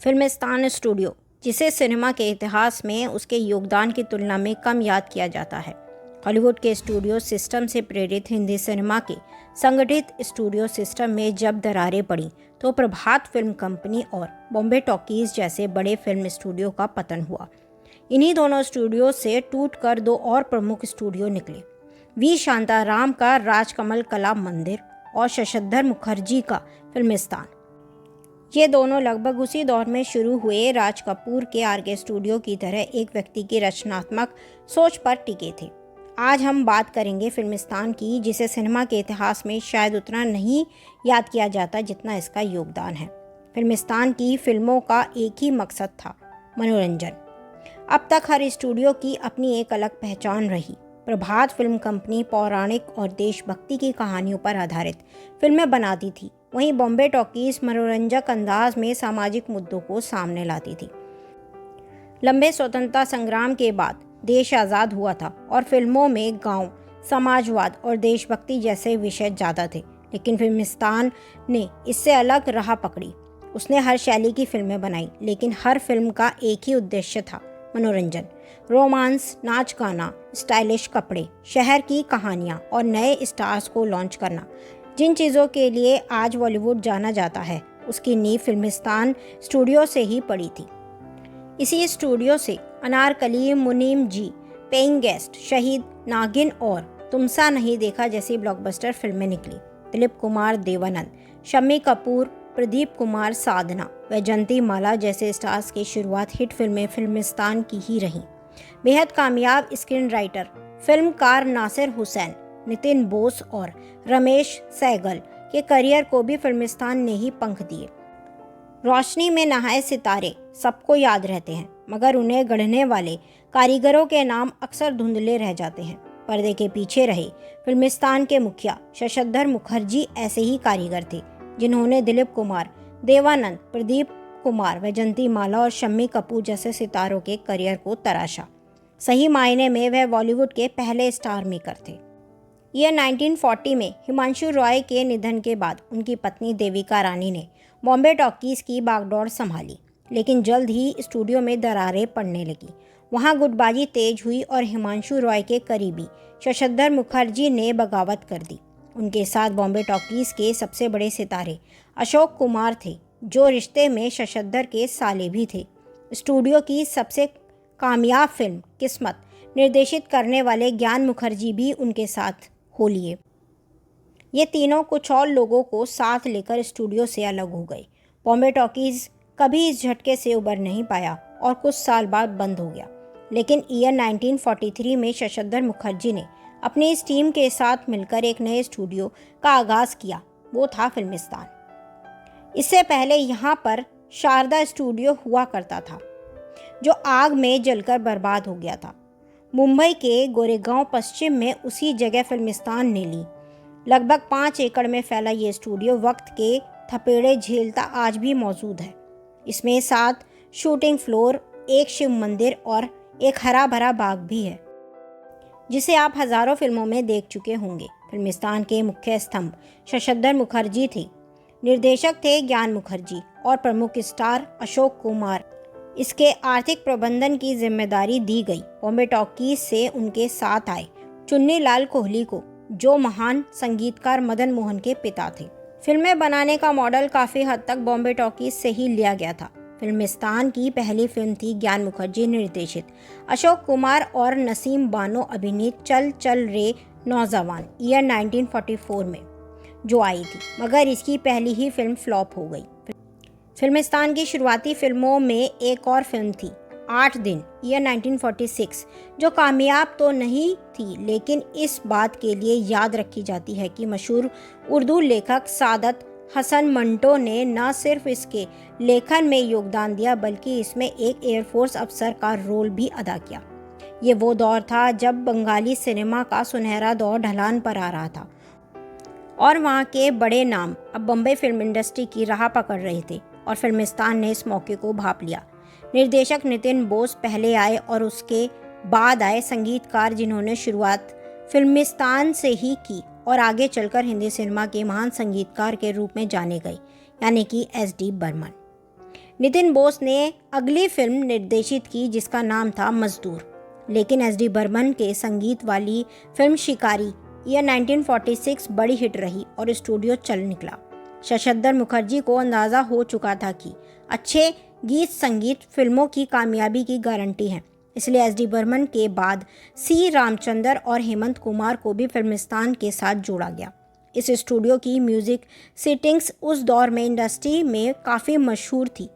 Filmistaan studio, जिसे cinema के इतिहास में उसके योगदान की तुलना में कम याद किया जाता है, हॉलीवुड के स्टूडियो सिस्टम से प्रेरित हिंदी सिनेमा के संगठित स्टूडियो सिस्टम में जब दरारें पड़ीं तो प्रभात फिल्म कंपनी और बॉम्बे टॉकीज जैसे बड़े फिल्म स्टूडियो का पतन हुआ। इन्हीं दोनों स्टूडियो से टूटकर दो और प्रमुख स्टूडियो निकले, वी शांताराम का राजकमल कला मंदिर और शशधर मुखर्जी का फिल्मिस्तान। ये दोनों लगभग उसी दौर में शुरू हुए राज कपूर के आरके स्टूडियो की तरह एक व्यक्ति की रचनात्मक सोच पर टिके थे। आज हम बात करेंगे फिल्मिस्तान की, जिसे सिनेमा के इतिहास में शायद उतना नहीं याद किया जाता जितना इसका योगदान है। फिल्मिस्तान की फिल्मों का एक ही मकसद था, मनोरंजन। अब तक हर स्टूडियो की अपनी एक अलग पहचान रही। प्रभात फिल्म कंपनी पौराणिक और देशभक्ति की कहानियों पर आधारित फिल्में बनाती थी, वहीं बॉम्बे टॉकीज मनोरंजक अंदाज में सामाजिक मुद्दों को सामने लाती थी। लंबे स्वतंत्रता संग्राम के बाद देश आज़ाद हुआ था और फिल्मों में गांव, समाजवाद और देशभक्ति जैसे विषय ज़्यादा थे, लेकिन फिल्मिस्तान ने इससे अलग राह पकड़ी। उसने हर शैली की फिल्में बनाई, लेकिन हर फिल्म का एक ही उद्देश्य था, मनोरंजन। रोमांस, नाच गाना, स्टाइलिश कपड़े, शहर की कहानियाँ और नए स्टार्स को लॉन्च करना। जिन चीज़ों के लिए आज बॉलीवुड जाना जाता है, उसकी नींव फिल्मिस्तान स्टूडियो से ही पड़ी थी। इसी स्टूडियो से अनारकली, मुनीम जी, पेइंग गेस्ट, शहीद, नागिन और तुमसा नहीं देखा जैसी ब्लॉकबस्टर फिल्में निकली। दिलीप कुमार देवानंद, शम्मी कपूर, प्रदीप कुमार साधना, वैजंती माला जैसे स्टार्स की शुरुआत हिट फिल्में फिल्मिस्तान की ही रहीं। बेहद कामयाब स्क्रीन राइटर, फिल्मकार नासिर हुसैन, नितिन बोस और रमेश सहगल के करियर को भी फिल्मिस्तान ने ही पंख दिए। रोशनी में नहाए सितारे सबको याद रहते हैं, मगर उन्हें गढ़ने वाले कारीगरों के नाम अक्सर धुंधले रह जाते हैं। पर्दे के पीछे रहे फिल्मिस्तान के मुखिया शशधर मुखर्जी ऐसे ही कारीगर थे, जिन्होंने दिलीप कुमार देवानंद, प्रदीप कुमार, वैजंती माला और शम्मी कपूर जैसे सितारों के करियर को तराशा। सही मायने में वह बॉलीवुड के पहले स्टार मेकर थे। ईयर 1940 में हिमांशु रॉय के निधन के बाद उनकी पत्नी देविका रानी ने बॉम्बे टॉकीज की बागडोर संभाली, लेकिन जल्द ही स्टूडियो में दरारें पड़ने लगी। वहां गुटबाजी तेज हुई और हिमांशु रॉय के करीबी शशधर मुखर्जी ने बगावत कर दी। उनके साथ बॉम्बे टॉकीज के सबसे बड़े सितारे अशोक कुमार थे, जो रिश्ते में शशधर के साले भी थे। स्टूडियो की सबसे कामयाब फिल्म किस्मत निर्देशित करने वाले ज्ञान मुखर्जी भी उनके साथ हो लिए। ये तीनों कुछ और लोगों को साथ लेकर स्टूडियो से अलग हो गए। बॉम्बे टॉकीज कभी इस झटके से उबर नहीं पाया और कुछ साल बाद बंद हो गया। लेकिन ईयर 1943 में शशधर मुखर्जी ने अपनी इस टीम के साथ मिलकर एक नए स्टूडियो का आगाज़ किया, वो था फिल्मिस्तान। इससे पहले यहाँ पर शारदा स्टूडियो हुआ करता था, जो आग में जलकर बर्बाद हो गया था। मुंबई के गोरेगांव पश्चिम में उसी जगह फिल्मिस्तान ने ली। लगभग 5 एकड़ में फैला ये स्टूडियो वक्त के थपेड़े झेलता आज भी मौजूद है। इसमें 7 शूटिंग फ्लोर, एक शिव मंदिर और एक हरा भरा बाग भी है, जिसे आप हज़ारों फिल्मों में देख चुके होंगे। फिल्मिस्तान के मुख्य स्तंभ शशधर मुखर्जी थे, निर्देशक थे ज्ञान मुखर्जी और प्रमुख स्टार अशोक कुमार। इसके आर्थिक प्रबंधन की जिम्मेदारी दी गई बॉम्बे टॉकीज से उनके साथ आए चुन्नीलाल कोहली को, जो महान संगीतकार मदन मोहन के पिता थे। फिल्में बनाने का मॉडल काफ़ी हद तक बॉम्बे टॉकीज से ही लिया गया था। फिल्मिस्तान की पहली फिल्म थी ज्ञान मुखर्जी निर्देशित अशोक कुमार और नसीम बानो अभिनीत चल चल रे नौजवान ईयर 1944 में, जो आई थी, मगर इसकी पहली ही फिल्म फ्लॉप हो गई। फिल्मिस्तान की शुरुआती फिल्मों में एक और फिल्म थी 8 दिन ईयर 1946, जो कामयाब तो नहीं थी, लेकिन इस बात के लिए याद रखी जाती है कि मशहूर उर्दू लेखक सादत हसन मंटो ने न सिर्फ इसके लेखन में योगदान दिया, बल्कि इसमें एक एयरफोर्स अफसर का रोल भी अदा किया। ये वो दौर था जब बंगाली सिनेमा का सुनहरा दौर ढलान पर आ रहा था और वहाँ के बड़े नाम अब बम्बई फिल्म इंडस्ट्री की राह पकड़ रहे थे, और फिल्मिस्तान ने इस मौके को भांप लिया। निर्देशक नितिन बोस पहले आए और उसके बाद आए संगीतकार, जिन्होंने शुरुआत फिल्मिस्तान से ही की और आगे चलकर हिंदी सिनेमा के महान संगीतकार के रूप में जाने गए, यानी कि एस डी बर्मन। नितिन बोस ने अगली फिल्म निर्देशित की जिसका नाम था मजदूर, लेकिन एस.डी. बर्मन के संगीत वाली फिल्म शिकारी ईयर 1946 बड़ी हिट रही और स्टूडियो चल निकला। शशधर मुखर्जी को अंदाज़ा हो चुका था कि अच्छे गीत संगीत फिल्मों की कामयाबी की गारंटी है, इसलिए एस.डी. बर्मन के बाद सी रामचंद्र और हेमंत कुमार को भी फिल्मिस्तान के साथ जोड़ा गया। इस स्टूडियो की म्यूज़िक सेटिंग्स उस दौर में इंडस्ट्री में काफ़ी मशहूर थी